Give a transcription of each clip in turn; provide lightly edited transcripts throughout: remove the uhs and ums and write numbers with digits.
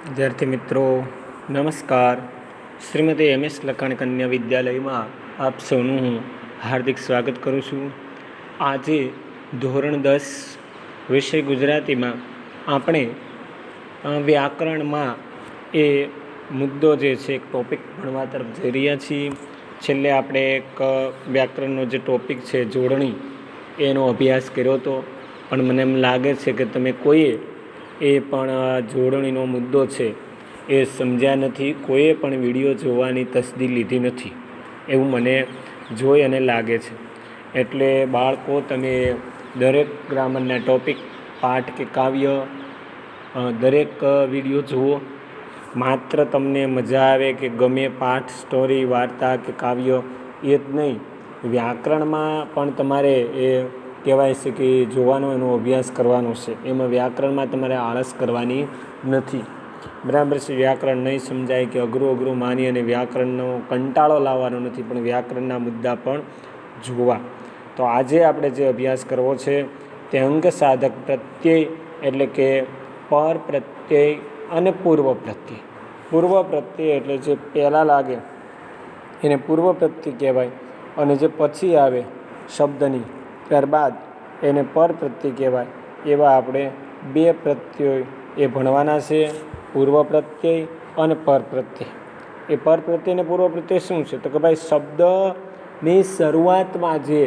વિદ્યાર્થી મિત્રો નમસ્કાર. શ્રીમતી MS લખાણી કન્યા વિદ્યાલયમાં આપ સૌનું હું હાર્દિક સ્વાગત કરું છું. આજે ધોરણ 10 વિષય ગુજરાતીમાં આપણે વ્યાકરણમાં એ મુદ્દો જે છે એક ટૉપિક ભણવા તરફ જઈ રહ્યા છીએ. છેલ્લે આપણે એક વ્યાકરણનો જે ટૉપિક છે જોડણી એનો અભ્યાસ કર્યો હતો, પણ મને એમ લાગે છે કે તમે કોઈએ એ પણ જોડણીનો મુદ્દો છે એ સમજ્યા નથી, કોઈએ પણ વિડીયો જોવાની તસદી લીધી નથી એવું મને જોઈ અને લાગે છે. એટલે બાળકો તમે દરેક ગ્રામરના ટૉપિક, પાઠ કે કાવ્ય દરેક વિડીયો જુઓ. માત્ર તમને મજા આવે કે ગમે પાઠ, સ્ટોરી, વાર્તા કે કાવ્ય એ જ નહીં, વ્યાકરણમાં પણ તમારે એ કહેવાય છે કે જોવાનો એનો અભ્યાસ કરવાનો છે. એમાં વ્યાકરણમાં તમારે આળસ કરવાની નથી, બરાબર છે. વ્યાકરણ નહીં સમજાય કે અઘરું માની અને વ્યાકરણનો કંટાળો લાવવાનો નથી, પણ વ્યાકરણના મુદ્દા પણ જોવા. તો આજે આપણે જે અભ્યાસ કરવો છે તે અંગ સાધક પ્રત્યય એટલે કે પર પ્રત્યય અને પૂર્વ પ્રત્યય. પૂર્વ પ્રત્યય એટલે જે પહેલાં લાગે એને પૂર્વ પ્રત્યય કહેવાય, અને જે પછી આવે શબ્દની ત્યારબાદ એને પર પ્રત્યય કહેવાય. એવા આપણે બે પ્રત્યયો એ ભણવાના છે, પૂર્વ પ્રત્યય અને પર પ્રત્યય. એ પર પ્રત્યય અને પૂર્વ પ્રત્યય શું છે તો કે ભાઈ શબ્દની શરૂઆતમાં જે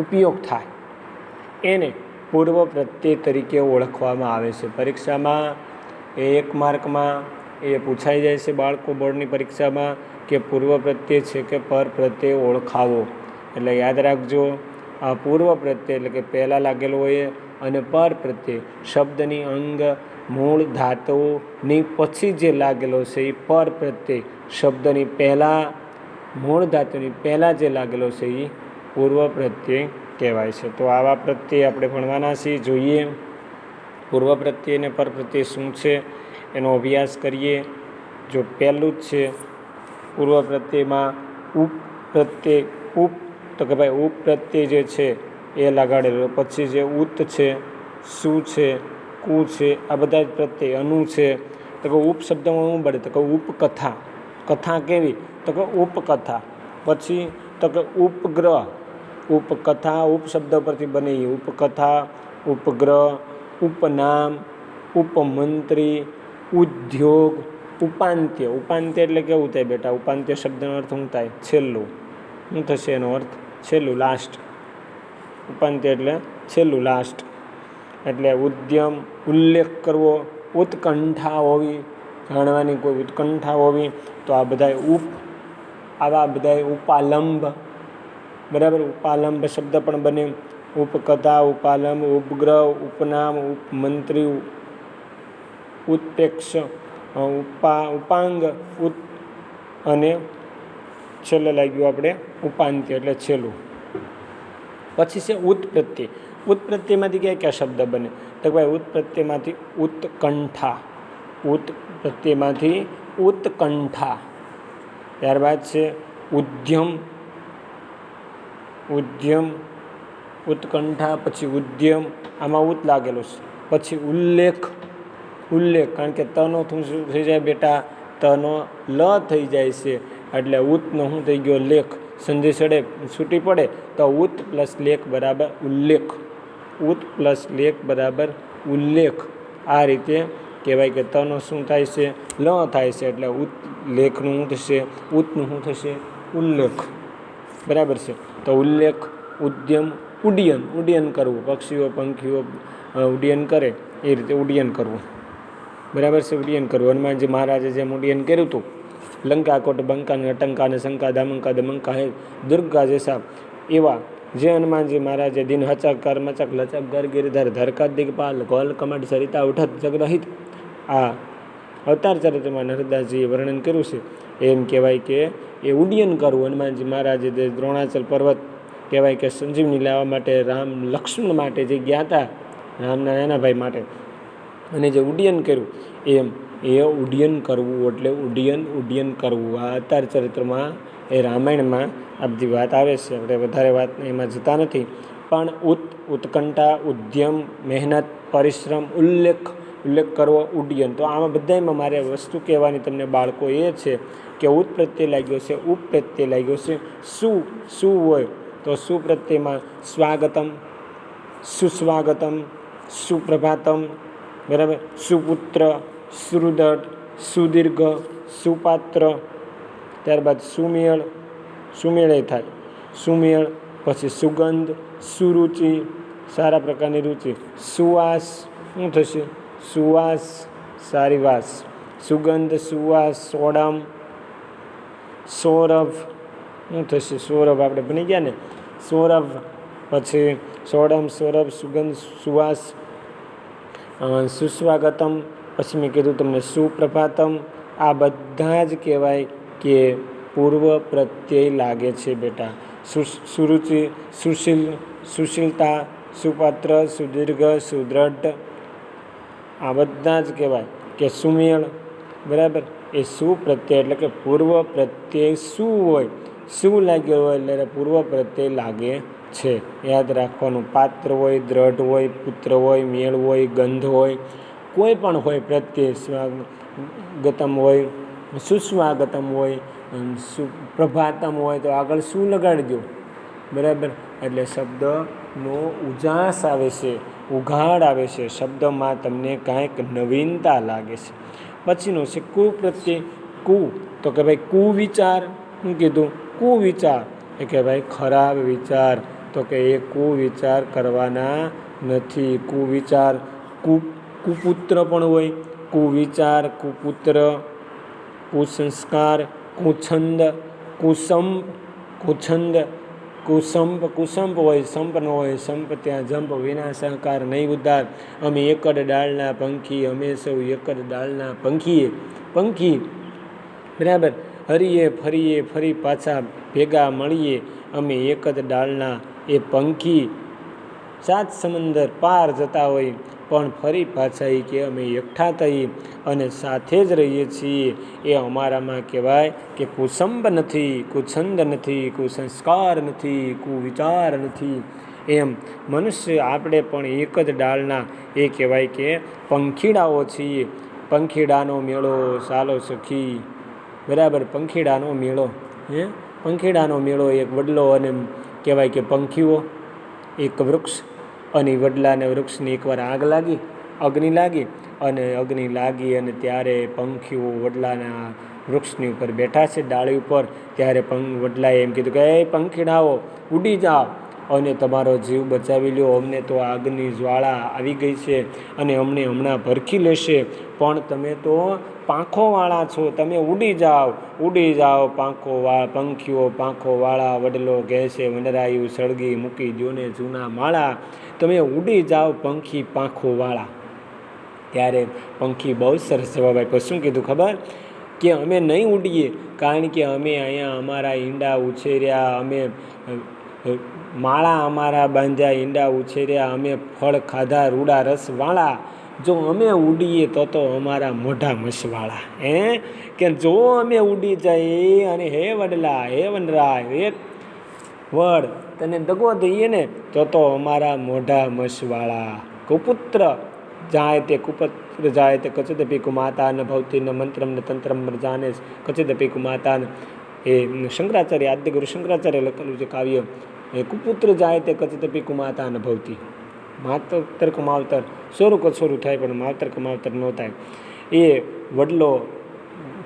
ઉપયોગ થાય એને પૂર્વ પ્રત્યય તરીકે ઓળખવામાં આવે છે. પરીક્ષામાં એ 1 માર્કમાં એ પૂછાઈ જાય છે બાળકો બોર્ડની પરીક્ષામાં કે પૂર્વ પ્રત્યય છે કે પર પ્રત્યય ઓળખાવો. એટલે યાદ રાખજો, આ પૂર્વ પ્રત્યય એટલે કે પહેલાં લાગેલો હોય, અને પર પ્રત્યય શબ્દની અંગ મૂળ ધાતુની પછી જે લાગેલો છે એ પર પ્રત્યય શબ્દની પહેલાં મૂળ ધાતુની પહેલાં જે લાગેલો છે એ પૂર્વ પ્રત્યય કહેવાય છે. તો આવા પ્રત્યય આપણે ભણવાના છીએ. જોઈએ પૂર્વ પ્રત્યય અને પર પ્રત્યય શું છે એનો અભ્યાસ કરીએ. જો પહેલું જ છે પૂર્વ પ્રત્યયમાં ઉપ પ્રત્યય. ઉપ તો કે ભાઈ ઉપ પ્રત્યય જે છે એ લગાડેલો, પછી જે ઉત છે, શું છે, કુ છે, આ બધા જ પ્રત્યય. અનુ છે તો કે ઉપ શબ્દમાં શું બને તો કે ઉપકથા. કથા કેવી તો કે ઉપકથા. પછી તો કે ઉપગ્રહ. ઉપકથા ઉપ શબ્દ પરથી બની ઉપકથા, ઉપગ્રહ, ઉપનામ, ઉપમંત્રી, ઉદ્યોગ, ઉપાંત્ય. ઉપાંત્ય એટલે કેવું થાય બેટા? ઉપાંત્ય શબ્દનો અર્થ શું થાય? છેલ્લું. શું થશે એનો અર્થ? છેલ્લું, લાસ્ટ. ઉપાંત્ય એટલે છેલ્લું, લાસ્ટ. એટલે ઉદ્યમ, ઉલ્લેખ કરવો, ઉત્કંઠા હોવી, જાણવાની કોઈ ઉત્કંઠા હોવી. તો આ બધા ઉપ, આવા બધા ઉપાલંબ, બરાબર. ઉપાલંબ શબ્દ પણ બને. ઉપકથા, ઉપાલંબ, ઉપગ્રહ, ઉપનામ, ઉપમંત્રી, ઉત્પ્રેક્ષ, ઉપાંગ, અને છેલ્લે લાગ્યું આપણે ઉપાંત્ય એટલે છેલ્લું. પછી છે ઉત્પ્રત્યય. ઉત્પ્રત્યયમાંથી કયા કયા શબ્દ બને તો ભાઈ ઉત્પ્રત્યયમાંથી ઉત્કંઠા. ઉત્પ્રત્યયમાંથી ઉત્કંઠા. ત્યારબાદ છે ઉદ્યમ. ઉદ્યમ, ઉત્કંઠા, પછી ઉદ્યમ, આમાં ઉત લાગેલો છે. પછી ઉલ્લેખ. ઉલ્લેખ, કારણ કે તનો શું થઈ જાય બેટા? તનો લ થઈ જાય છે, એટલે ઉતનો શું થઈ ગયો? લેખ. સંધિ સડે છૂટી પડે તો ઉત પ્લસ લેખ બરાબર ઉલ્લેખ. ઉત પ્લસ લેખ બરાબર ઉલ્લેખ. આ રીતે કહેવાય કે તનો શું થાય છે? લ થાય છે, એટલે ઉત લેખનું શું થશે? ઉતનું શું થશે? ઉલ્લેખ. બરાબર છે. તો ઉલ્લેખ, ઉદ્યમ, ઉડ્ડયન. ઉડ્ડયન કરવું, પક્ષીઓ પંખીઓ ઉડ્ડયન કરે એ રીતે ઉડ્ડયન કરવું. બરાબર છે. ઉડ્ડયન કરવું. હનુમાનજી મહારાજે જેમ ઉડ્ડયન કર્યું હતું, લંકા કોટ બંકા ને અટંકા ને શંકા દામંકા દમંકા હે દુર્ગા જેસા, એવા જે હનુમાનજી મહારાજે દિન હચક કર મચક લચક ગર ગિરધર ધરકા દિગપાલ ગોલ કમટ સરિતા ઉઠત જગરહિત, આ અવતાર ચરિત્રમાં નરદાસજીએ વર્ણન કર્યું છે. એમ કહેવાય કે એ ઉડ્ડયન કરવું. હનુમાનજી મહારાજે દ્રોણાચલ પર્વત કહેવાય કે સંજીવની લાવવા માટે રામ લક્ષ્મણ માટે જે ગયા હતા, રામના નાના ભાઈ માટે, અને જે ઉડ્ડયન કર્યું એમ એ ઉડ્ડયન કરવું. એટલે ઉડ્ડયન કરવું. આ અવતાર ચરિત્રમાં એ રામાયણમાં આ બધી વાત આવે છે. આપણે વધારે વાત એમાં જતા નથી, પણ ઉત્કંઠા, ઉદ્યમ, મહેનત, પરિશ્રમ, ઉલ્લેખ ઉલ્લેખ કરવો ઉડ્ડયન. તો આમાં બધામાં મારે વસ્તુ કહેવાની તમને બાળકો એ છે કે ઉત પ્રત્યે લાગ્યો છે, ઉપ પ્રત્યે લાગ્યો છે. શું હોય તો શું પ્રત્યેમાં સ્વાગતમ, સુસ્વાગતમ, સુપ્રભાતમ, બરાબર, સુપુત્ર, સુહૃદ, સુદીર્ઘ, સુપાત્ર, ત્યારબાદ સુમેળ, સુમેળે થાય સુમેળ, પછી સુગંધ, સુરુચિ, સારા પ્રકારની રુચિ, સુવાસ, શું થશે સુવાસ, સારી વાસ, સુગંધ, સુવાસ, સોડમ, સૌરભ, શું થશે સૌરભ, આપણે બની ગયા ને સૌરભ, પછી સોડમ, સૌરભ, સુગંધ, સુવાસ, સુસ્વાગતમ, પછી મેં કીધું તમને સુપ્રભાતમ. આ બધા જ કહેવાય કે પૂર્વ પ્રત્યય લાગે છે બેટા. સુરુચિ, સુશીલ, સુશીલતા, સુપાત્ર, સુદીર્ઘ, સુદ્રઢ, આ બધા જ કહેવાય કે સુમેળ, બરાબર. એ સુપ્રત્યય એટલે કે પૂર્વ પ્રત્યય શું હોય, શું લાગ્યો હોય એટલે પૂર્વ પ્રત્યય લાગે છે. યાદ રાખવાનું. પાત્ર હોય, દ્રઢ હોય, પુત્ર હોય, મેળ હોય, ગંધ હોય, કોઈ પણ હોય પ્રત્યય, સ્વાગતમ હોય, સુસ્વાગતમ હોય, સુપ્રભાતમ હોય તો આગળ શું લગાડી દો, બરાબર. એટલે શબ્દનો ઉજાસ આવે છે, ઉઘાડ આવે છે, શબ્દમાં તમને કાંઈક નવીનતા લાગે છે. પછીનો છે કુપ્રત્યય. કુ તો કે ભાઈ કુવિચાર. શું કીધું કુવિચાર એ કે ભાઈ ખરાબ વિચાર, તો કે એ કુવિચાર કરવાના નથી. કુવિચાર, કુપુત્ર પણ હોય, કુવિચાર, કુપુત્ર, કુસંસ્કાર, કુછંદ, કુસંપ, કુછંદ, કુસંપ, કુસંપ હોય, સંપ ન હોય, સંપ ત્યાં જંપ, વિના સહકાર નહીં ઉદ્ધાર, અમે એક જ ડાળના પંખી, અમે સૌ એક જ ડાળના પંખીએ, પંખી, બરાબર. હરીએ ફરીએ ફરી પાછા ભેગા મળીએ, અમે એક જ ડાળના એ પંખી, સાત સમંદર પાર જતા હોય પણ ફરી પાછા એ કે અમે એકઠા થઈ અને સાથે જ રહીએ છીએ. એ અમારામાં કહેવાય કે કુસંબ નથી, કુછંદ નથી, કુસંસ્કાર નથી, કુવિચાર નથી. એમ મનુષ્ય આપણે પણ એક જ ડાળના એ કહેવાય કે પંખીડાઓ છીએ. પંખીડાનો મેળો સાલો સખી, બરાબર. પંખીડાનો મેળો, પંખીડાનો મેળો એક વડલો અને કહેવાય કે પંખીઓ, એક વૃક્ષ અને વડલાને વૃક્ષની એકવાર આગ લાગી, અગ્નિ લાગી, અને અગ્નિ લાગી અને ત્યારે પંખીઓ વડલાના વૃક્ષની ઉપર બેઠા છે ડાળી ઉપર. ત્યારે વડલાએ એમ કીધું કે એ પંખીડાઓ ઉડી જાઓ અને તમારો જીવ બચાવી લ્યો, અમને તો આગની જ્વાળા આવી ગઈ છે અને અમને હમણાં ભરખી લેશે, પણ તમે તો પાંખોવાળા છો, તમે ઉડી જાઓ, ઉડી જાઓ પંખીઓ પાંખોવાળા. વડલો કહે છે વનરાયું સળગી મૂકી દો ને જૂના માળા, તમે ઉડી જાઓ પંખી પાંખોવાળા. ત્યારે પંખી બહુ સરસ જવાબ આપ્યો. શું કીધું ખબર? કે અમે નહીં ઉડીએ, કારણ કે અમે અહીંયા અમારા ઈંડા ઉછેર્યા, અમે માળા અમારા બાંધ્યા, ઈંડા ઉછેર્યા, અમે ફળ ખાધા રૂડા રસવાળા. જો અમે ઉડીએ તો અમારા મોઢા મસવાળા. કે જો અમે ઉડી જઈએ અને હે વડલા, હે વનરાય, હે વડ તને દગો દઈએ ને તો અમારા મોઢા મસવાળા. કુપુત્ર જાય તે કુપુત્ર જાય તે કચિદપી કુમાતા ન ભવતી ન મંત્રમ ન તંત્રમ જાને કચિદપી કુમાતા. એ શંકરાચાર્ય, આદ્યગુરુ શંકરાચાર્ય લખેલું છે કાવ્ય. એ કુપુત્ર જાય તે કચિદપી કુમાતા ન ભવતી. માતર કમાવતર સોરું કછોરું થાય પણ માવતર કમાવતર ન થાય. એ વડલો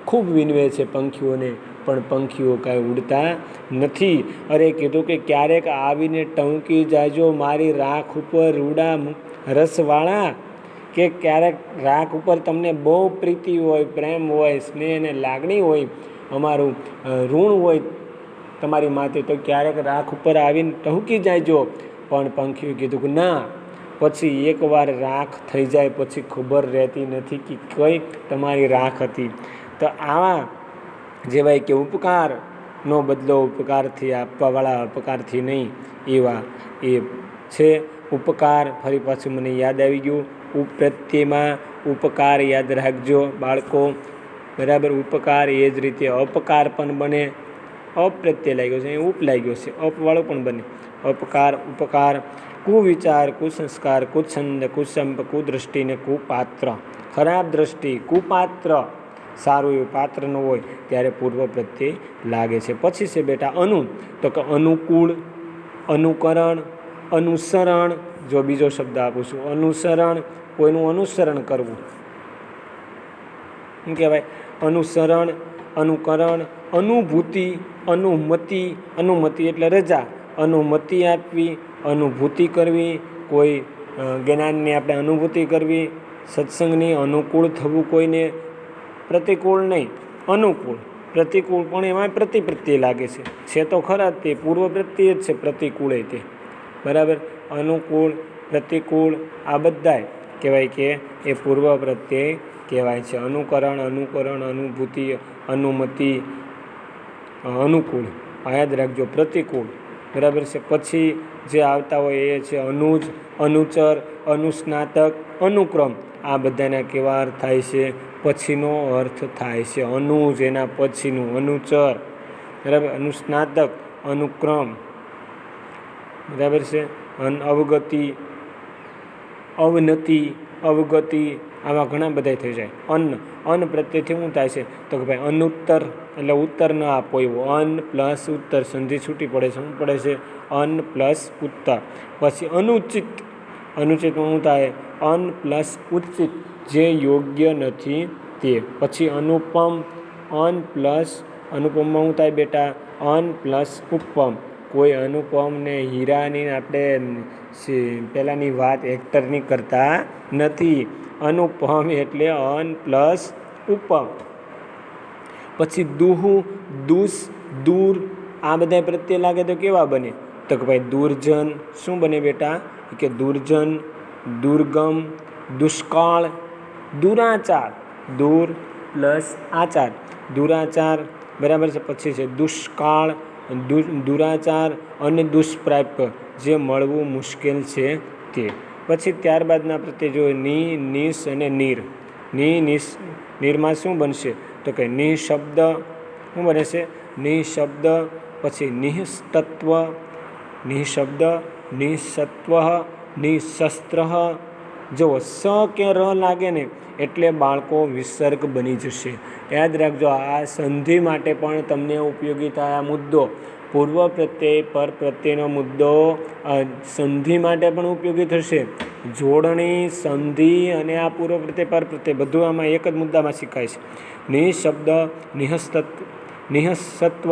ખૂબ વિનવે છે પંખીઓને, પણ પંખીઓ કાંઈ ઉડતા નથી. અરે કીધું કે ક્યારેક આવીને ટંકી જાજો મારી રાખ ઉપર રૂડા રસવાળા. કે ક્યારેક રાખ ઉપર તમને બહુ પ્રીતિ હોય, પ્રેમ હોય, સ્નેહ અને લાગણી હોય, અમારું ઋણ હોય તમારી માથે, તો ક્યારેક રાખ ઉપર આવીને ટહુકી જાયજો. પણ પંખીઓ કીધું કે ના, પછી એકવાર રાખ થઈ જાય પછી ખબર રહેતી નથી કે કઈ તમારી રાખ હતી. તો આવા જેવાય કે ઉપકારનો બદલો ઉપકારથી આપવાવાળા અપકારથી નહીં, એવા એ છે ઉપકાર. ફરી પાછું મને યાદ આવી ગયું, પ્રત્યેમાં ઉપકાર યાદ રાખજો બાળકો, બરાબર. ઉપકાર એ જ રીતે અપકાર પણ બને, અપ પ્રત્યય લાગ્યો છે, અહીં ઉપ લાગ્યો છે, અપવાળો પણ બને. અપકાર, ઉપકાર, કુવિચાર, કુસંસ્કાર, કુછંદ, કુસંપ, કુદૃષ્ટિ ને કુપાત્ર. ખરાબ દ્રષ્ટિ, કુપાત્ર, સારું એવું પાત્ર ન હોય ત્યારે પૂર્વ પ્રત્યય લાગે છે. પછી છે બેટા અનુ, તો કે અનુકૂળ, અનુકરણ, અનુસરણ. જો બીજો શબ્દ આપું છું, અનુસરણ, કોઈનું અનુસરણ કરવું, શું કહેવાય? અનુસરણ, અનુકરણ, અનુભૂતિ, અનુમતિ. અનુમતિ એટલે રજા, અનુમતિ આપવી, અનુભૂતિ કરવી, કોઈ જ્ઞાનની આપણે અનુભૂતિ કરવી, સત્સંગની, અનુકૂળ થવું, કોઈને પ્રતિકૂળ નહીં, અનુકૂળ. પ્રતિકૂળ પણ એમાં પ્રત્યય લાગે છે તો ખરા જ તે પૂર્વ પ્રત્યય જ છે, પ્રતિકૂળ તે બરાબર. અનુકૂળ, પ્રતિકૂળ આ બધાય કહેવાય કે એ પૂર્વ પ્રત્યય કહેવાય છે. અનુકરણ, અનુકરણ, અનુભૂતિ, અનુમતિ, અનુકૂળ યાદ રાખજો, પ્રતિકૂળ બરાબર છે. પછી જે આવતા હોય એ છે અનુજ, અનુચર, અનુસ્નાતક, અનુક્રમ. આ બધાના કેવા અર્થ થાય છે? પછીનો અર્થ થાય છે. અનુજ એના પછીનું, અનુચર બરાબર, અનુસ્નાતક, અનુક્રમ બરાબર છે. અવગતિ, અવનતિ, અવગતિ આવા ઘણા બધા થઈ જાય. અન્ન પ્રત્યેથી શું થાય છે? તો કે ભાઈ અનુત્તર એટલે ઉત્તર ન આપો એવું. અન્ન પ્લસ ઉત્તર સંધિ છૂટી પડે છે. શું પડે છે? અન્ન પ્લસ ઉત્તર. પછી અનુચિત, અનુચિતમાં શું થાય? અન્ન પ્લસ ઉચિત, જે યોગ્ય નથી તે. પછી અનુપમ, અન્ન પ્લસ અનુપમમાં શું થાય બેટા? અન્ન પ્લસ ઉપમ. કોઈ અનુપમ ને હીરાની આપણે પહેલાંની વાત એક્ટરની કરતા નથી. અનુપમ એટલે અન્ન પ્લસ ઉપમ. પછી દુહુ, દુષ, દૂર આ બધા પ્રત્યય લાગે તો કેવા બને? તો કે ભાઈ દુર્જન. શું બને બેટા? કે દુર્જન, દુર્ગમ, દુષ્કાળ, દુરાચાર. દૂર પ્લસ આચાર, દુરાચાર બરાબર છે. પછી છે દુષ્કાળ, દુરાચાર અને દુષ્પ્રાપ્ય, જે મળવું મુશ્કેલ છે તે. પછી ત્યારબાદના પ્રત્યે જો ની, નિશ અને નીર. ની, નિશ, નીરમાં શું બનશે? તો કે નિઃશબ્દ. શું બને છે? નિઃશબ્દ. પછી નિઃસ્તત્વ, નિઃશબ્દ, નિઃસત્વ, નિઃશસ્ત્ર. જો સ કે ર લાગે ને એટલે બાળકો વિસર્ગ બની જશે. યાદ રાખજો, આ સંધિ માટે પણ તમને ઉપયોગી થાય આ મુદ્દો. પૂર્વ પ્રત્યય પર પ્રત્યયનો મુદ્દો સંધિ માટે પણ ઉપયોગી થશે. જોડણી, સંધિ અને આ પૂર્વ પ્રત્યય પર પ્રત્યય બધું આમાં એક જ મુદ્દામાં શીખાય છે. નિઃશબ્દ, નિઃસત્વ,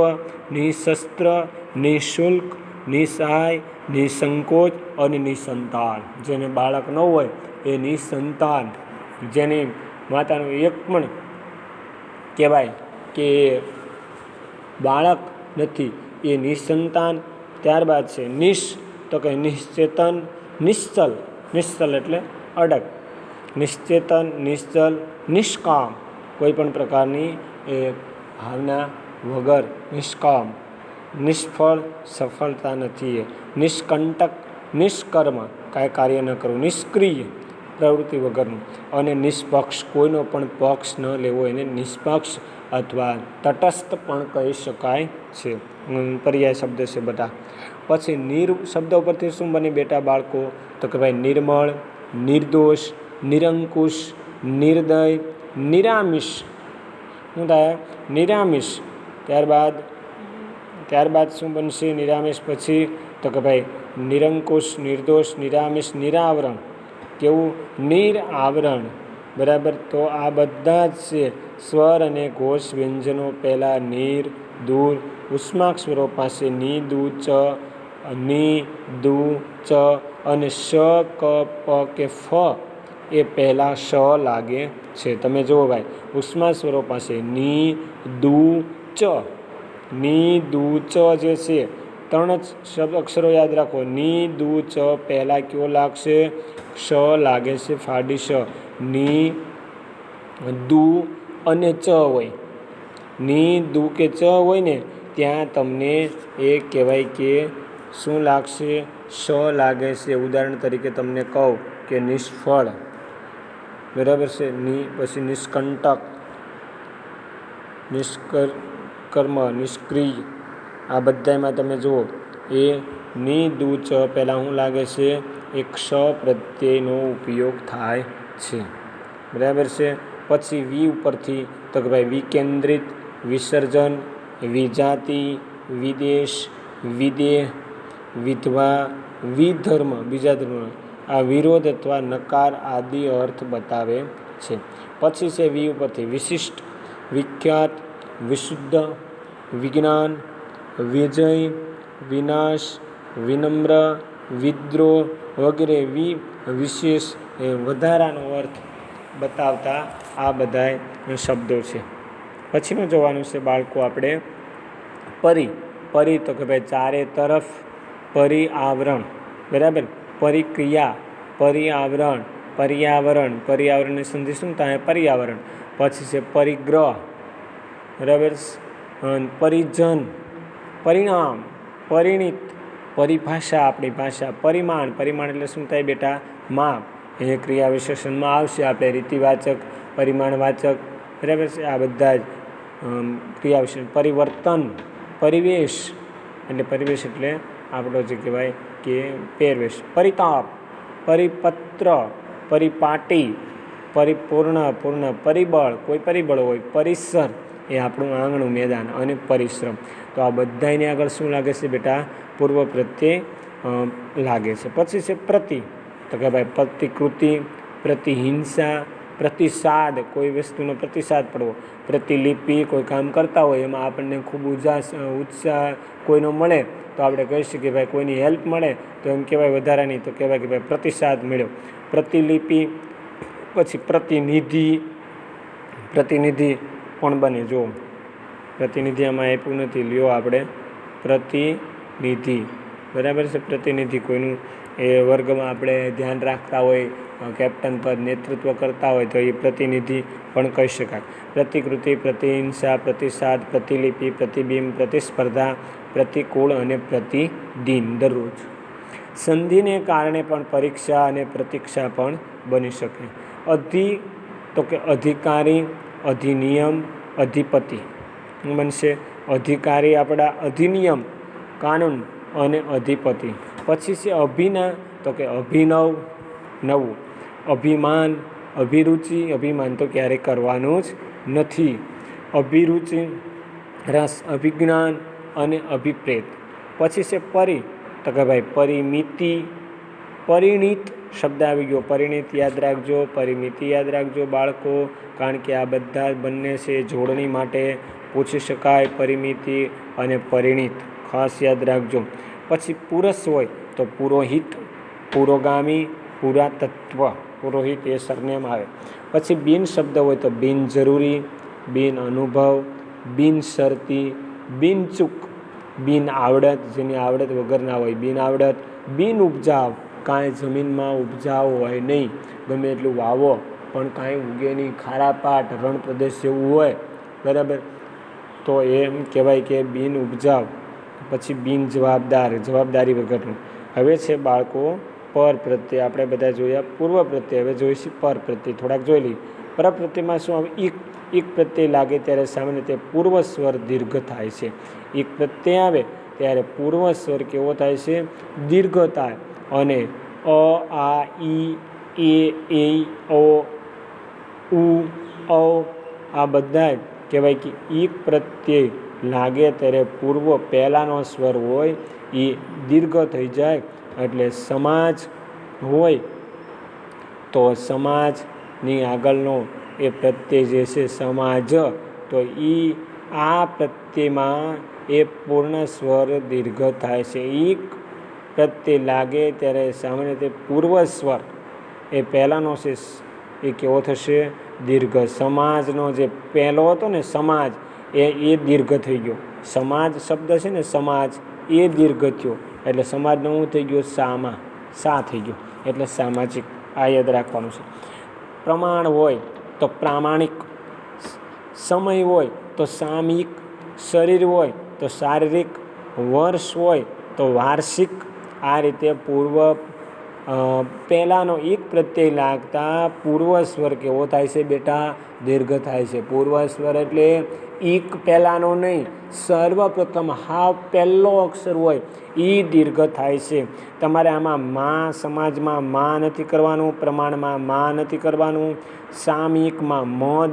નિઃશસ્ત્ર, નિઃશુલ્ક, નિસહાય, નિસંકોચ અને નિસંતાન. જેને બાળક ન હોય એ નિસંતાન, જેની માતાનું એક પણ કહેવાય કે બાળક નથી એ નિસંતાન. ત્યારબાદ છે નિશ, તો કે નિશ્ચેતન, નિશ્ચલ. નિશ્ચલ એટલે અડગ. નિશ્ચેતન, નિશ્ચલ, નિષ્કામ, કોઈ પણ પ્રકારની એ ભાવના વગર, નિષ્કામ. નિષ્ફળ, સફળતા નથી એ. નિષ્કંટક, નિષ્કર્મ, કાંઈ કાર્ય ન કરવું. નિષ્ક્રિય, પ્રવૃત્તિ વગરનું. અને નિષ્પક્ષ, કોઈનો પણ પક્ષ ન લેવો, એને નિષ્પક્ષ અથવા તટસ્થ પણ કહી શકાય છે. પર્યાય શબ્દ છે બધા. પછી નિર શબ્દ ઉપરથી શું બને બેટા બાળકો? તો કે ભાઈ નિર્મળ, નિર્દોષ, નિરંકુશ, નિર્દય, નિરામિષ. શું થાય? નિરામિષ. ત્યારબાદ શું બનશે નિરામિષ પછી? તો કે ભાઈ નિરંકુશ, નિર્દોષ, નિરામિષ, નિરાવરણ. કેવું? નિરાવરણ બરાબર. તો આ બધા જ છે સ્વર અને ઘોષ વ્યંજનો પહેલાં નીર, દૂર, ઉષ્માક્ષરો પાસે ની, દુ, ચ, ની, દુ, ચ અને શ, ક, પ કે ફ એ પહેલાં શ લાગે છે. તમે જુઓ ભાઈ, ઉષ્માસ્વરો પાસે ની, દુ, ચ. ની, દુ, ચ જે છે ત્રણ જ શબ્દ અક્ષરો યાદ રાખો. ની, દુ, ચ પહેલાં કયો લાગશે? શ લાગે છે, ફાડી શ. ની, દુ અને ચ હોય. ની, દુ કે ચ હોય ને ત્યાં તમને એ કહેવાય કે શું લાગશે? શ લાગે છે. ઉદાહરણ તરીકે તમને કહું કે નિષ્ફળ બરાબર છે. ની પછી નિષ્કંટક, નિષ્કર્મ, નિષ્ક્રિય, આ બધામાં તમે જુઓ એ ની દુ ચ પહેલાં શું લાગે છે, એક ક્ષ પ્રત્યયનો ઉપયોગ થાય છે, બરાબર છે. પછી વી ઉપરથી તો કે ભાઈ વિકેન્દ્રિત, વિસર્જન, વિજાતિ, વિદેશ, વિદેહ, વિધવા, વિધર્મ, બીજા ધર્મ, આ વિરોધ અથવા નકાર આદિ અર્થ બતાવે છે. પછી છે વી ઉપરથી વિશિષ્ટ, વિખ્યાત, વિશુદ્ધ, વિજ્ઞાન, વિજય, વિનાશ, વિનમ્ર, વિદ્રોહ વગેરે વિશેષ વધારાનો અર્થ બતાવતા આ બધા શબ્દો છે. પછીનું જોવાનું છે બાળકો આપણે પરી તો કે ભાઈ ચારે તરફ, પરિઆવરણ, બરાબર, પરિક્રિયા, પરિઆવરણ, પર્યાવરણની સંધિ શું થાય, પર્યાવરણ. પછી છે પરિગ્રહ, બરાબર, પરિજન, પરિણામ, પરિણીત, પરિભાષા, આપણી ભાષા, પરિમાણ એટલે શું થાય બેટા, માપ. એ ક્રિયા વિશેષણમાં આવશે આપણે રીતિવાચક, પરિમાણવાચક, બરાબર છે. આ બધા જ ક્રિયા વિશેષણ. પરિવર્તન, પરિવેશ એટલે આપણો જે કહેવાય કે પહેરવેશ. પરિતાપ, પરિપત્ર, પરિપાટી, પરિપૂર્ણ, પરિબળ, કોઈ પરિબળ હોય, પરિસર એ આપણું આંગણું મેદાન, અને પરિશ્રમ. તો આ બધાની આગળ શું લાગે છે બેટા, પૂર્વ પ્રત્યય લાગે છે. પછી છે પ્રતિ તો કે ભાઈ પ્રતિકૃતિ, પ્રતિહિંસા, પ્રતિસાદ, કોઈ વસ્તુનો પ્રતિસાદ પડવો, પ્રતિલિપિ, કોઈ કામ કરતા હોય એમાં આપણને ખૂબ ઉત્સાહ કોઈનો મળે તો આપણે કહી શકીએ ભાઈ કોઈની હેલ્પ મળે તો એમ કહેવાય વધારાની, તો કહેવાય કે ભાઈ પ્રતિસાદ મળ્યો. પ્રતિલિપિ, પછી પ્રતિનિધિ પણ બને. જો પ્રતિનિધિ આમાં આપ્યું નથી, લ્યો આપણે પ્રતિનિધિ, બરાબર છે. પ્રતિનિધિ કોઈનું એ વર્ગમાં આપણે ધ્યાન રાખતા હોય, કેપ્ટન પદ નેતૃત્વ કરતા હોય તો એ પ્રતિનિધિ પણ કહી શકાય. પ્રતિકૃતિ, પ્રતિહિંસા, પ્રતિસાદ, પ્રતિલિપિ, પ્રતિબિંબ, પ્રતિસ્પર્ધા, પ્રતિકૂળ અને પ્રતિદિન, દરરોજ. સંધિને કારણે પણ પરીક્ષા અને પ્રતીક્ષા પણ બની શકે. તો કે અધિકારી, અધિનિયમ, અધિપતિ બનશે. અધિકારી આપણા અધિનિયમ, કાનૂન, અને અધિપતિ. પછી છે અભિના તો કે અભિનવ, નવું. અભિમાન, અભિરુચિ, અભિમાન તો ક્યારેય કરવાનું જ નથી. અભિરુચિ, રસ, અભિજ્ઞાન અને અભિપ્રેત. પછી છે તો કે ભાઈ પરિમિતિ, પરિણીત શબ્દ આવી ગયો, પરિણીત યાદ રાખજો, પરિમિતિ યાદ રાખજો બાળકો, કારણ કે આ બધા બંને છે જોડણી માટે પૂછી શકાય, પરિમિતિ અને પરિણીત, ખાસ યાદ રાખજો. પછી પુરસ હોય તો પુરોહિત, પુરોગામી, પુરાતત્વ, પુરોહિત એ સરનેમ આવે. પછી બિન શબ્દ હોય તો બિનજરૂરી, બિન અનુભવ, બિનશરતી, બિનચૂક, બિન આવડત, જેની આવડત વગરના હોય, બિન આવડત, બિન ઉપજાવ, કાંઈ જમીનમાં ઉપજાવ હોય નહીં, ગમે એટલું વાવો પણ કાંઈ ઉગે નહીં, ખારાપાટ રણ પ્રદેશ જેવું હોય, બરાબર, તો એમ કહેવાય કે બિન ઉપજાવ. પછી બિન જવાબદારી વગરનું. હવે છે બાળકો પર પ્રત્યે, આપણે બધા જોયા પૂર્વ પ્રત્યે, હવે જોઈશું પર પ્રત્યે, થોડાક જોઈ લઈએ. પર પ્રત્યેમાં શું આવે, એક પ્રત્યય લાગે ત્યારે સામાન્ય રીતે પૂર્વ સ્વર દીર્ઘ થાય છે. એક પ્રત્યય આવે ત્યારે પૂર્વ સ્વર કેવો થાય છે, દીર્ઘ થાય. અને અ, આ, ઈ, એ, ઓ, ઉ, ઔ આ બધા કહેવાય કે એક પ્રત્યય લાગે ત્યારે પૂર્વ પહેલાંનો સ્વર હોય એ દીર્ઘ થઈ જાય. એટલે સમાજ હોય તો સમાજની આગળનો એ પ્રત્યય જે છે સમાજ, તો આ પ્રત્યયમાં એ પૂર્ણ સ્વર દીર્ઘ થાય છે. એક પ્રત્યય લાગે ત્યારે સામાન્ય રીતે પૂર્વ સ્વર એ પહેલાંનો છે એ કેવો થશે, દીર્ઘ. સમાજનો જે પહેલો હતો ને સમાજ, એ દીર્ઘ થઈ ગયો. સમાજ શબ્દ છે ને સમાજ, એ દીર્ઘ થયો એટલે સમાજનો શું થઈ ગયો, સા થઈ ગયો, એટલે સામાજિક. આ યાદ રાખવાનું છે. પ્રમાણ હોય તો પ્રામાણિક, સમય હોય તો સામયિક, શરીર હોય તો શારીરિક, વર્ષ હોય તો વાર્ષિક. આ રીતે પૂર્વ પહેલાંનો એક પ્રત્યય લાગતા પૂર્વ સ્વર કેવો થાય છે બેટા? દીર્ઘ થાય છે. પૂર્વ સ્વર એટલે એક પહેલાંનો નહીં, સર્વપ્રથમ હાવ પહેલો અક્ષર હોય એ દીર્ઘ થાય છે. તમારે આમાં માં સમાજમાં માં નથી કરવાનું, પ્રમાણમાં માં નથી કરવાનું, સામયિકમાં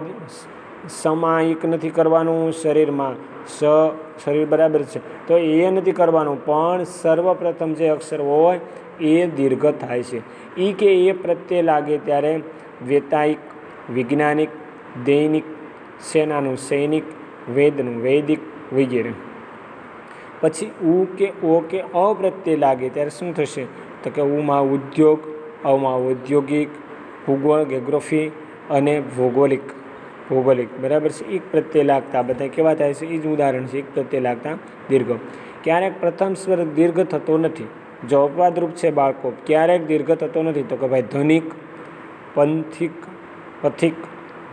સમાયિક નથી કરવાનું, શરીરમાં શરીર બરાબર છે તો એ નથી કરવાનું, પણ સર્વપ્રથમ જે અક્ષર હોય એ દીર્ઘ થાય છે. એ કે એ પ્રત્યે લાગે ત્યારે વેતાયિક, વૈજ્ઞાનિક, દૈનિક, સેનાનું સૈનિક, વેદનું વૈદિક વગેરે. પછી ઉ કે ઓ કે અ પ્રત્યે લાગે ત્યારે શું થશે? તો કે ઉમાં ઉદ્યોગ, અમાં ઔદ્યોગિક, ભૂગોળ ગેગ્રોફી અને ભૌગોલિક બરાબર છે. એક પ્રત્યે લાગતા બધા કેવા થાય છે? એ જ ઉદાહરણ છે. એક પ્રત્યે લાગતા દીર્ઘ. ક્યારેક પ્રથમ સ્વર દીર્ઘ થતો નથી. જો અપવાદરૂપ છે બાળકો, ક્યારેક દીર્ઘ થતો નથી તો કે ભાઈ ધનિક, પથિક,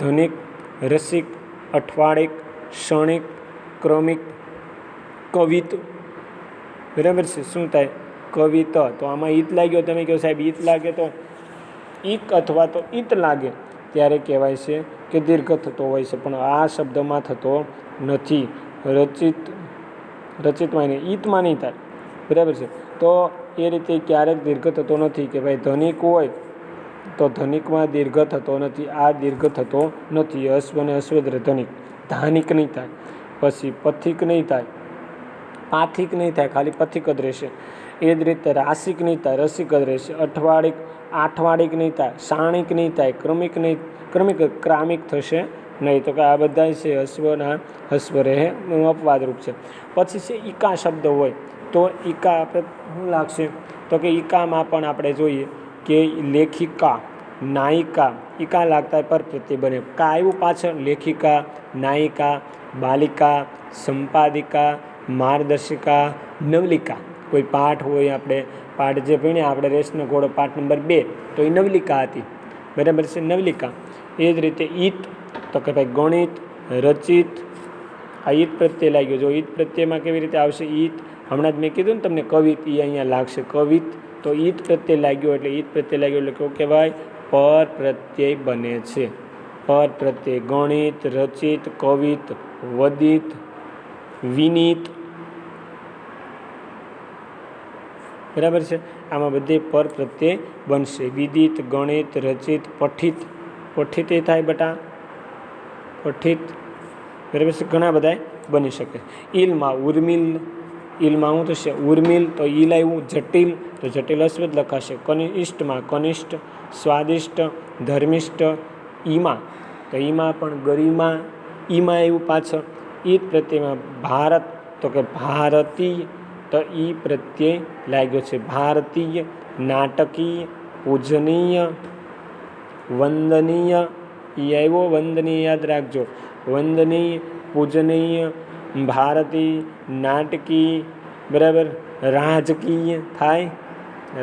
ધનિક, રસિક, અઠવાડિક, ક્ષણિક, ક્રમિક, કવિત બરાબર છે. શું થાય? કવિત. તો આમાં ઈત લાગ્યો, તમે કહો સાહેબ ઈત લાગે તો ઈક અથવા તો ઈત લાગે ત્યારે કહેવાય છે કે દીર્ઘ થતો હોય છે, પણ આ શબ્દમાં થતો નથી. રચિતમાં નહીં, ઈતમાં નહીં થાય બરાબર છે. તો એ રીતે ક્યારેક દીર્ઘ થતો નથી કે ભાઈ ધનિક હોય તો ધનિકમાં દીર્ઘ થતો નથી, આ દીર્ઘ થતો નથી. અશ્વ અને અશ્વદ્ર ધનિક. ધાનિક નહીં થાય. પછી પથિક નહીં થાય, પાથિક નહીં થાય, ખાલી પથિક જ રહેશે. એ જ રીતે રાસિક નહીં થાય, રસિક જ રહેશે. આઠવાડિક નહીં થાય, સાણિક નહીં થાય, ક્રામિક થશે નહીં. તો કે આ બધા છે અશ્વના હસ્વ રહે, અપવાદરૂપ છે. પછી છે ઈકા શબ્દ હોય તો ઈકા આપણે શું લાગશે? તો કે ઈકામાં પણ આપણે જોઈએ કે લેખિકા, નાયિકા, ઈકા લાગતા પર પ્રત્યય બને. કા આવ્યું પાછળ? લેખિકા, નાયિકા, બાલિકા, સંપાદિકા, માર્ગદર્શિકા, નવલિકા. કોઈ પાઠ હોય, આપણે પાઠ જે ભણ્યા આપણે રેસનો ઘોડો પાઠ નંબર 2 તો એ નવલિકા હતી બરાબર છે, નવલિકા. એ જ રીતે ઈત તો કે ભાઈ ગણિત, રચિત. આ ઈત પ્રત્યય લાગ્યો. જો ઈત પ્રત્યયમાં કેવી રીતે આવશે? ઈત હમણાં જ મેં કીધું ને તમને કવિત, એ અહીંયા લાગશે કવિત. તો ઈત પ્રત્યય લાગ્યો એટલે ઈત પ્રત્યય લાગ્યો એટલે કેવું કહેવાય? પર પ્રત્યય બને છે. પર પ્રત્યય. ગણિત, રચિત, કવિત, વદિત, વિનીત બરાબર છે. આમાં બધે પર પ્રત્યય બનશે. વિદિત, ગણિત, રચિત, પઠિત એ થાય બેટા પઠિત બરાબર છે. ઘણા બધા બની શકે. ઈલમાં ઉર્મિલ, ઈલમાં શું થશે? ઉર્મિલ. તો ઈલ આવ્યું. જટિલ તો જટિલ અશ્વદ લખાશે. કનિષ્ઠમાં કનિષ્ઠ, સ્વાદિષ્ટ, ધર્મિષ્ઠ. ઈમાં તો ઈમાં પણ ગરિમા, ઈમાં આવ્યું પાછળ. ઈદ પ્રત્યયમાં ભારત તો કે ભારતીય, તો ઈ પ્રત્યય લાગ્યો છે. ભારતીય, નાટકીય, પૂજનીય, વંદનીય. ઈ આવ્યો વંદનીય, યાદ રાખજો. વંદનીય, પૂજનીય, ભારતીય, નાટકીય બરાબર. રાજકીય થાય,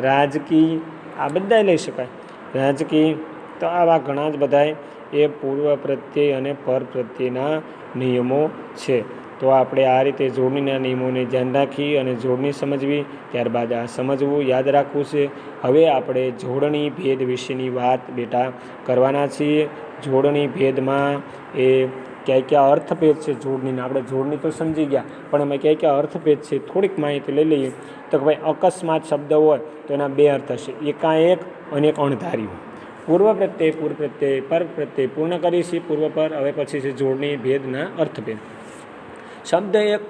રાજકીય. આ બધા લઈ શકાય. રાજકીય. તો આવા ઘણા જ બધા એ પૂર્વ પ્રત્યય અને પર પ્રત્યયના નિયમો છે. તો આપણે આ રીતે જોડણીના નિયમોને ધ્યાન રાખી અને જોડણી સમજવી, ત્યારબાદ આ સમજવું, યાદ રાખવું છે. હવે આપણે જોડણી ભેદ વિશેની વાત બેટા કરવાના છીએ. જોડણી ભેદમાં એ ક્યાં ક્યાં અર્થભેદ છે જોડણીના. આપણે જોડણી તો સમજી ગયા, પણ એમાં ક્યાં ક્યાં અર્થભેદ છે થોડીક માહિતી લઈ લઈએ. તો કે ભાઈ અકસ્માત શબ્દ હોય તો એના બે અર્થ હશે, એકાએક અને એક અણધાર્યું. પૂર્વ પ્રત્યય, પૂર્વ પ્રત્યય, પર પ્રત્યય પૂર્ણ કરીશી. પૂર્વ પર. હવે પછી છે જોડણી ભેદના અર્થભેદ. શબ્દ એક,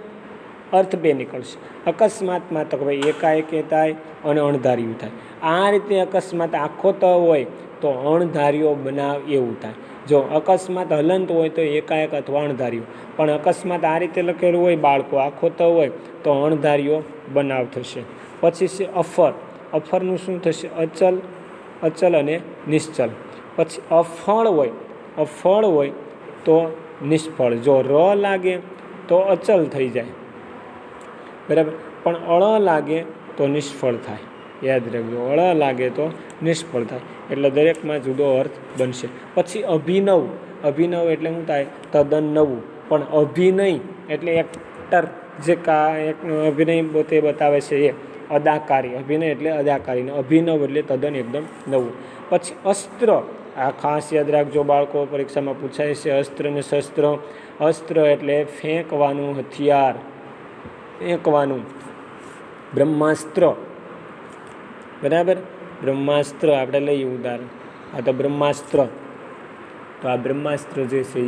અર્થ બે નીકળશે. અકસ્માતમાં તો કે ભાઈ એકાએક થાય અને અણધાર્યું થાય. આ રીતે અકસ્માત આખો ત હોય તો અણધાર્યો બનાવ એવું થાય. જો અકસ્માત હલંત હોય તો એકાએક અથવા અણધાર્યો, પણ અકસ્માત આ રીતે લખેલું હોય બાળકો, આખો ત હોય તો અણધાર્યો બનાવ થશે. પછી છે અફર. અફરનું શું થશે? અચલ અને નિશ્ચલ. પછી અફળ હોય તો નિષ્ફળ. જો ર લાગે તો અચલ થઈ જાય બરાબર, પણ અળ લાગે તો નિષ્ફળ થાય. યાદ રાખજો, અળ લાગે તો નિષ્ફળ થાય. એટલે દરેકમાં જુદો અર્થ બનશે. પછી અભિનવ. અભિનવ એટલે શું થાય? તદ્દન નવું. પણ અભિનય એટલે એક્ટર જે એક અભિનય પોતે બતાવે છે એ અદાકારી, અભિનય એટલે અદાકારી, અભિનવ એટલે તદ્દન એકદમ નવું. પછી અસ્ત્ર, આ ખાસ યાદ રાખજો બાળકો, પરીક્ષામાં પૂછાય છે અસ્ત્ર ને શસ્ત્ર. અસ્ત્ર એટલે ફેંકવાનું હથિયાર, ફેંકવાનું. બ્રહ્માસ્ત્ર, બરાબર, બ્રહ્માસ્ત્ર આપણે લઈએ ઉદાહરણ, આ તો બ્રહ્માસ્ત્ર, તો આ બ્રહ્માસ્ત્ર જે છે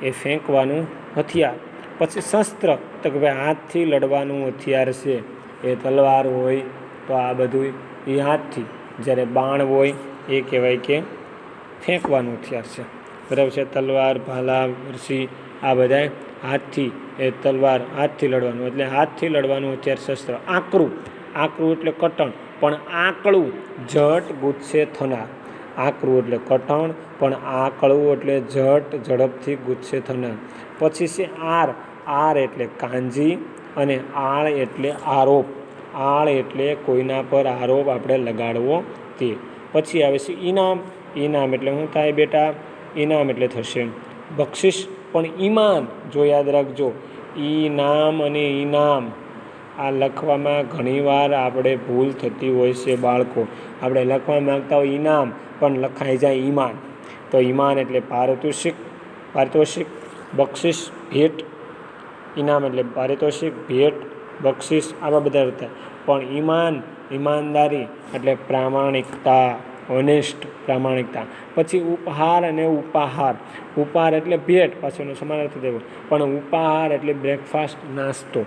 એ ફેંકવાનું હથિયાર. પછી શસ્ત્ર, તો કે ભાઈ હાથથી લડવાનું હથિયાર છે, એ તલવાર હોય તો આ બધું એ હાથથી, જ્યારે બાણ હોય એ કહેવાય કે ફેંકવાનું હથિયાર છે, બરાબર છે. તલવાર, ભાલા, બરછી આ બધા હાથથી, એ તલવાર હાથથી લડવાનું, એટલે હાથથી લડવાનું હથિયાર શસ્ત્ર. આકરું, આકરું એટલે કટણ, પણ આકળું, ઝટ ગુસ્સે થનાર. આકરું એટલે કટણ, પણ આકળું એટલે ઝડપથી ગુસ્સે થનાર. પછી છે આર, આર એટલે કાંજી, અને આળ એટલે આરોપ. આળ એટલે કોઈના પર આરોપ આપણે લગાડવો તે. પછી આવે છે ઇનામ, ઇનામ એટલે શું થાય બેટા? ઇનામ એટલે થશે બક્ષિસ. પણ ઈમાન, જો યાદ રાખજો, ઈનામ અને ઇનામ આ લખવામાં ઘણીવાર આપણે ભૂલ થતી હોય છે બાળકો. આપણે લખવા માંગતા હોય ઇનામ, પણ લખાઈ જાય ઈમાન. તો ઈમાન એટલે પારિતોષિક, પારિતોષિક, બક્ષિસ, ભેટ. ઇનામ એટલે પારિતોષિક, ભેટ, બક્ષિસ આવા બધા હતા. પણ ઈમાન, ઈમાનદારી એટલે પ્રામાણિકતા, ઓનેસ્ટ, પ્રામાણિકતા. પછી ઉપહાર અને ઉપાહાર, ઉપહાર એટલે ભેટ, પાછળનો સમાનાર્થ દેવો, પણ ઉપાહાર એટલે બ્રેકફાસ્ટ, નાસ્તો.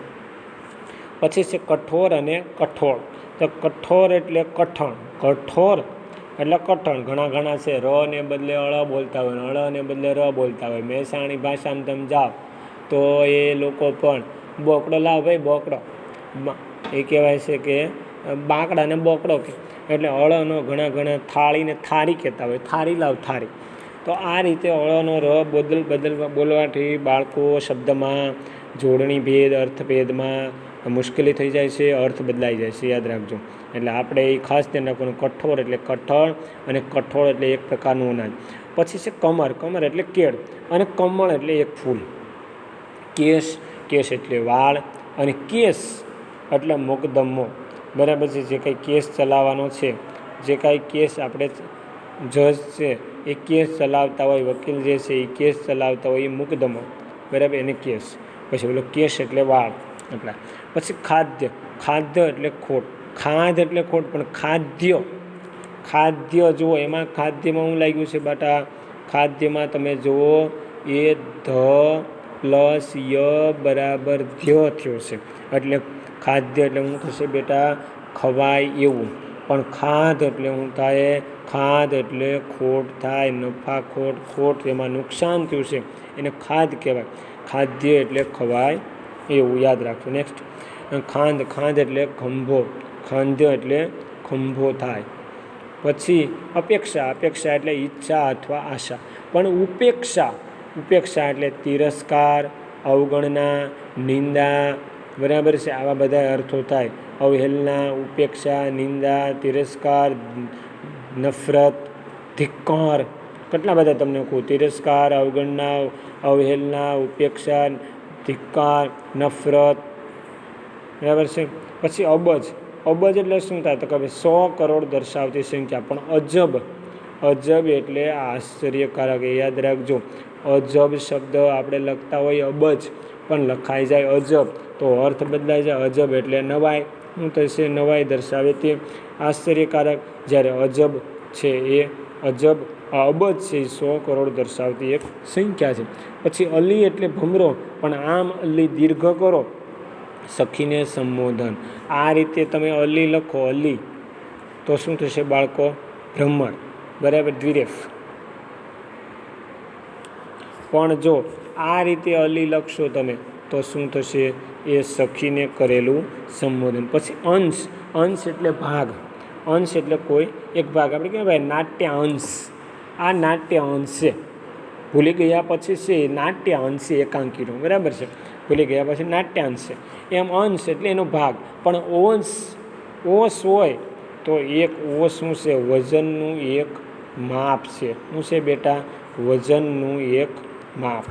પછી છે કઠોર અને કઠોળ, તો કઠોર એટલે કઠણ, કઠોર એટલે કઠણ. ઘણા છે ર ને બદલે અળ બોલતા હોય, અળ ને બદલે ર બોલતા હોય. મહેસાણી ભાષામાં તમે જાઓ તો એ લોકો પણ બોકડો લાવ ભાઈ, બોકડો, એ કહેવાય છે કે બાકડા ને બોકડો કે, એટલે અળનો ઘણા થાળીને થાળી કહેતા હોય, થાળી લાવ થાળી. તો આ રીતે અળનો ર બોલવાથી બાળકો શબ્દમાં જોડણી ભેદ, અર્થભેદમાં મુશ્કેલી થઈ જાય છે, અર્થ બદલાઈ જાય છે, યાદ રાખજો. એટલે આપણે એ ખાસ ધ્યાન રાખવાનું. કઠોર એટલે કઠણ, અને કઠોળ એટલે એક પ્રકારનું અનાજ. પછી છે કમર, કમર એટલે કેળ, અને કમળ એટલે એક ફૂલ. કેસ, કેસ એટલે વાળ, અને કેસ એટલે મુકદમો, બરાબર છે. જે કંઈ કેસ ચલાવવાનો છે, જે કાંઈ કેસ આપણે જજ છે એ કેસ ચલાવતા હોય, વકીલ જે છે એ કેસ ચલાવતા હોય, એ મુકદમો, બરાબર, એને કેસ. પછી પેલો કેસ એટલે વાળ એટલા. પછી ખાદ્ય, ખાદ્ય એટલે ખોટ, ખાધ એટલે ખોટ, પણ ખાદ્ય, ખાદ્ય જુઓ, એમાં ખાદ્યમાં શું લાગ્યું છે બેટા? ખાદ્યમાં તમે જુઓ એ ધ પ્લસ ય બરાબર ધ્ય થયો છે, એટલે ખાદ્ય એટલે શું થશે બેટા? ખવાય એવું. પણ ખાધ એટલે શું થાય? ખાધ એટલે ખોટ થાય, નફા ખોટ, ખોટ એમાં નુકસાન થયું છે, એને ખાધ કહેવાય. ખાદ્ય એટલે ખવાય એવું, યાદ રાખજો. નેક્સ્ટ ખાંડ, ખાંડ એટલે ખંભો, ખાંધ્ય એટલે ખંભો થાય. પછી અપેક્ષા, અપેક્ષા એટલે ઈચ્છા અથવા આશા. પણ ઉપેક્ષા, ઉપેક્ષા એટલે તિરસ્કાર, અવગણના, નિંદા, બરાબર છે, આવા બધા અર્થો થાય. અવહેલના, ઉપેક્ષા, નિંદા, તિરસ્કાર, નફરત, ધિક્કાર, કેટલા બધા તમને કહું. તિરસ્કાર, અવગણના, અવહેલના, ઉપેક્ષા, ધિક્કાર, નફરત, બરાબર છે. પછી અબજ, અબજ એટલે શું થાય? તો કે 100 કરોડ દર્શાવતી સંખ્યા. પણ અજબ, અજબ એટલે આશ્ચર્યકારક, એ યાદ રાખજો. અજબ શબ્દ આપણે લખતા હોઈએ અબજ, પણ લખાઈ જાય અજબ, તો અર્થ બદલાઈ જાય. અજબ એટલે નવાઈ, શું થશે? નવાઈ દર્શાવે તે, આશ્ચર્યકારક. જ્યારે અજબ છે એ અજબ, અબજ છે એ 100 કરોડ દર્શાવતી એક સંખ્યા છે. પછી અલી એટલે ભમરો, પણ આમ અલી દીર્ઘ કરો, સખીને સંબોધન. આ રીતે તમે અલી લખો, અલી, તો શું થશે બાળકો? ભ્રમર, બરાબર, દ્વિરેફ. પણ જો આ રીતે અલી લખશો તમે તો શું થશે? એ સખીને કરેલું સંબોધન. પછી અંશ, અંશ એટલે ભાગ, અંશ એટલે કોઈ એક ભાગ. આપણે કહેવાય ભાઈ નાટ્ય અંશ, આ નાટ્ય અંશ છે. ભૂલી ગયા પછી છે નાટ્ય અંશ છે એકાંકીનો, બરાબર છે. ભૂલી ગયા પછી નાટ્યાંશ છે. એમ અંશ એટલે એનો ભાગ. પણ ઓંશ, ઓશ હોય તો એક ઓશ શું છે? વજનનું એક માપ છે. શું છે બેટા? વજનનું એક માપ,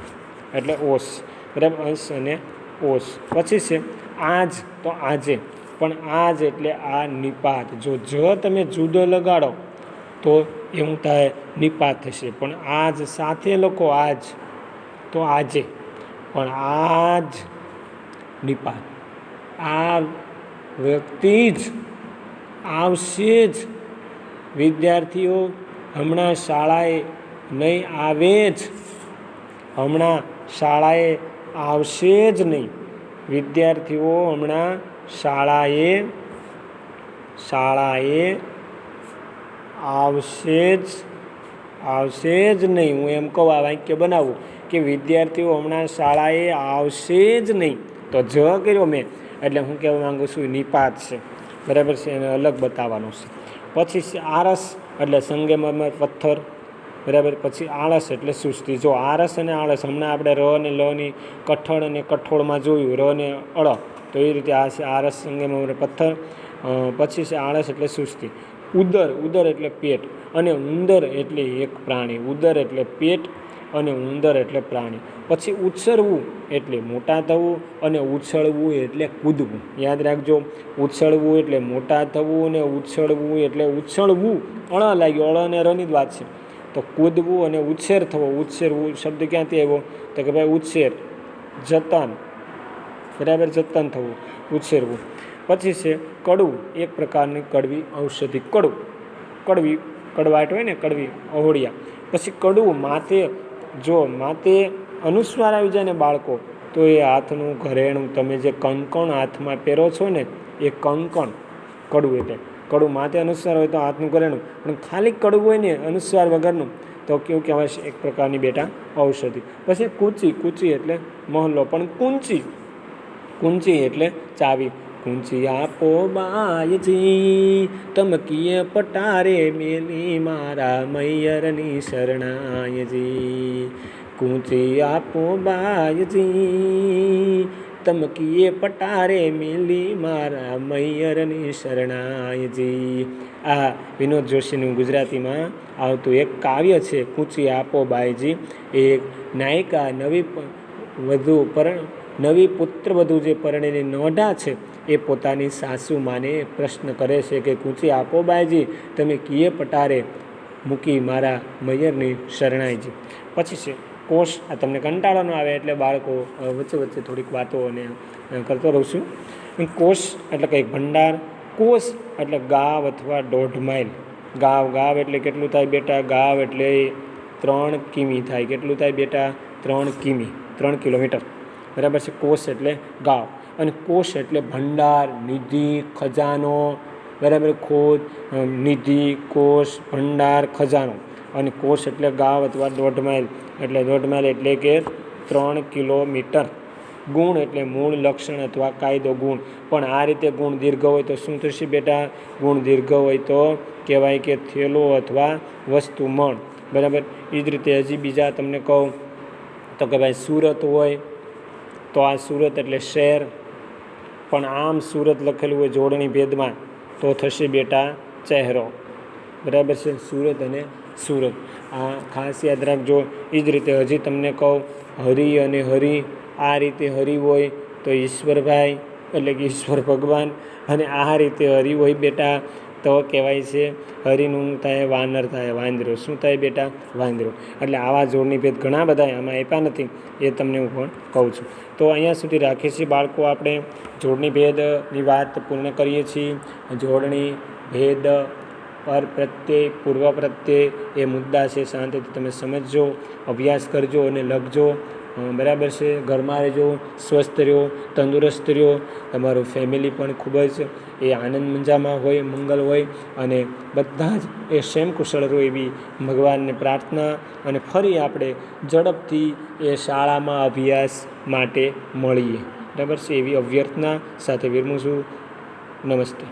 એટલે ઓશ, બરાબર, અંશ અને ઓશ. પછી છે આજ, તો આજે, પણ આજ એટલે આ નિપાત. જો જ તમે જુદો લગાડો તો એવું થાય નિપાત થશે, પણ આજ સાથે લખો આજ તો આજે, પણ આજ નિપાત. આ વ્યક્તિ જ આવશે જ. વિદ્યાર્થીઓ હમણાં શાળાએ નહીં આવે જ, હમણાં શાળાએ આવશે જ નહીં. વિદ્યાર્થીઓ હમણાં શાળાએ આવશે જ નહીં. હું એમ કહું, આ વાક્ય બનાવું કે વિદ્યાર્થીઓ હમણાં શાળાએ આવશે જ નહીં, તો જ કર્યો મેં, એટલે હું કહેવા માગું છું નિપાત છે, બરાબર છે, એને અલગ બતાવવાનું છે. પછી છે આરસ, એટલે સંગેમરમર પથ્થર, બરાબર. પછી આળસ એટલે સુસ્તી. જો આરસ અને આળસ હમણાં આપણે ર અને લની કઠણ અને કઠોળમાં જોયું, ર ને અળ, તો એ રીતે આ છે આરસ સંગેમરમર પથ્થર. પછી છે આળસ એટલે સુસ્તી. ઉદર એટલે પેટ, અને ઉંદર એટલે એક પ્રાણી. ઉદર એટલે પેટ અને ઉંદર એટલે પ્રાણી. પછી ઉછળવું એટલે મોટા થવું, અને ઉછળવું એટલે કૂદવું. યાદ રાખજો, ઉછળવું એટલે મોટા થવું, અને ઉછળવું એટલે ઉછળવું, અળ લાગ્યો, અળ અને રની જ વાત છે. તો કૂદવું અને ઉછેર થવો. ઉછેરવું શબ્દ ક્યાંથી આવ્યો, તો કે ભાઈ ઉછેર, જતન, બરાબર, જતન થવું, ઉછેરવું. પછી છે કડવું, એક પ્રકારની કડવી ઔષધિ. કડવી કડવાટ હોય ને, કડવી અહોળિયા. પછી કડવું માથે, જો માથે અનુસ્વાર આવી જાય ને બાળકો, તો એ હાથનું ઘરેણું, તમે જે કંકણ હાથમાં પહેરો છો ને, એ કંકણ કડવું. એટલે કડવું માથે અનુસ્વાર હોય તો હાથનું ઘરેણું, પણ ખાલી કડવું હોય ને અનુસ્વાર વગરનું તો કેવું કહેવાય છે, એક પ્રકારની બેટા ઔષધિ. પછી કૂચી એટલે મહલ્લો, પણ કુંચી એટલે ચાવી. કુંચી આપો બાયજી, તમકીએ પટારે મેલી મારા મૈયરની શરણાયજી. કુંચી આપો બાયજી, તમકીએ પટારે મેલી મારા મૈયરની શરણાયજી. આ વિનોદ જોશીનું ગુજરાતીમાં આવતું એક કાવ્ય છે, કૂંચી આપો બાયજી. એક નાયિકા નવી પુત્રવધુ જે પરણેલી નોઢા છે, એ પોતાની સાસુ માને પ્રશ્ન કરે છે કે કૂંચી આપો બાયજી, તમે કીએ પટારે મૂકી મારા મૈયરની શરણાઈજી. પછી છે કોષ. આ તમને કંટાળો ન આવે એટલે બાળકો વચ્ચે થોડીક વાતો અને કરતો રહું છું. કોષ એટલે કંઈક ભંડાર. કોષ એટલે ગાવ અથવા 1.5 માઇલ. ગાવ એટલે કેટલું થાય બેટા? ગાવ એટલે 3 કિમી થાય. કેટલું થાય બેટા? 3 કિમી, 3 કિલોમીટર, બરાબર છે. કોષ એટલે ગાવ. અને કોષ એટલે ભંડાર, નિધિ, ખજાનો, બરાબર. ખોદ, નિધિ, કોષ, ભંડાર, ખજાનો. અને કોષ એટલે ગાવ અથવા 1.5 માઇલ, એટલે 1.5 માઇલ એટલે કે 3 કિલોમીટર. ગુણ એટલે મૂળ, લક્ષણ અથવા કાયદો. ગુણ, પણ આ રીતે ગુણ દીર્ઘ હોય તો શું થશે બેટા? ગુણ દીર્ઘ હોય તો કહેવાય કે થેલો અથવા વસ્તુ, મણ, બરાબર. એ જ રીતે હજી બીજા તમને કહું તો કે ભાઈ સુરત હોય તો આ સુરત એટલે શહેર, પણ આમ સુરત લખેલું હોય જોડણી ભેદમાં તો થશે બેટા ચહેરો, બરાબર છે. સુરત અને સુરત, આ ખાસ યાદ રાખજો. એ જ રીતે હજી તમને કહું, હરિ અને હરિ, આ રીતે હરિ હોય તો ઈશ્વરભાઈ એટલે કે ઈશ્વર ભગવાન, અને આ રીતે હરિ હોય બેટા તો કહેવાય છે હરિનું થાય વાનર થાય, વાંદરો. શું થાય બેટા? વાંદરો. એટલે આવા જોડણી ભેદ ઘણા બધા આમાં આપ્યા નથી, એ તમને હું પણ કહું છું. તો અહીંયા સુધી રાખીએ છીએ બાળકો, આપણે જોડણી ભેદની વાત પૂર્ણ કરીએ છીએ. જોડણી ભેદ, પર પ્રત્યય, પૂર્વ પ્રત્યય, એ મુદ્દા છે. શાંતિથી તમે સમજજો, અભ્યાસ કરજો અને લખજો, બરાબર છે. ઘરમાં રહેજો, સ્વસ્થ રહ્યો, તંદુરસ્ત રહ્યો. તમારું ફેમિલી પણ ખૂબ જ એ આનંદ મંજામાં હોય, મંગલ હોય, અને બધા જ એ સેમ કુશળ રહો એવી ભગવાનને પ્રાર્થના. અને ફરી આપણે ઝડપથી એ શાળામાં અભ્યાસ માટે મળીએ, બરાબર છે. એવી અભ્યર્થના સાથે વિરમું છું. નમસ્તે.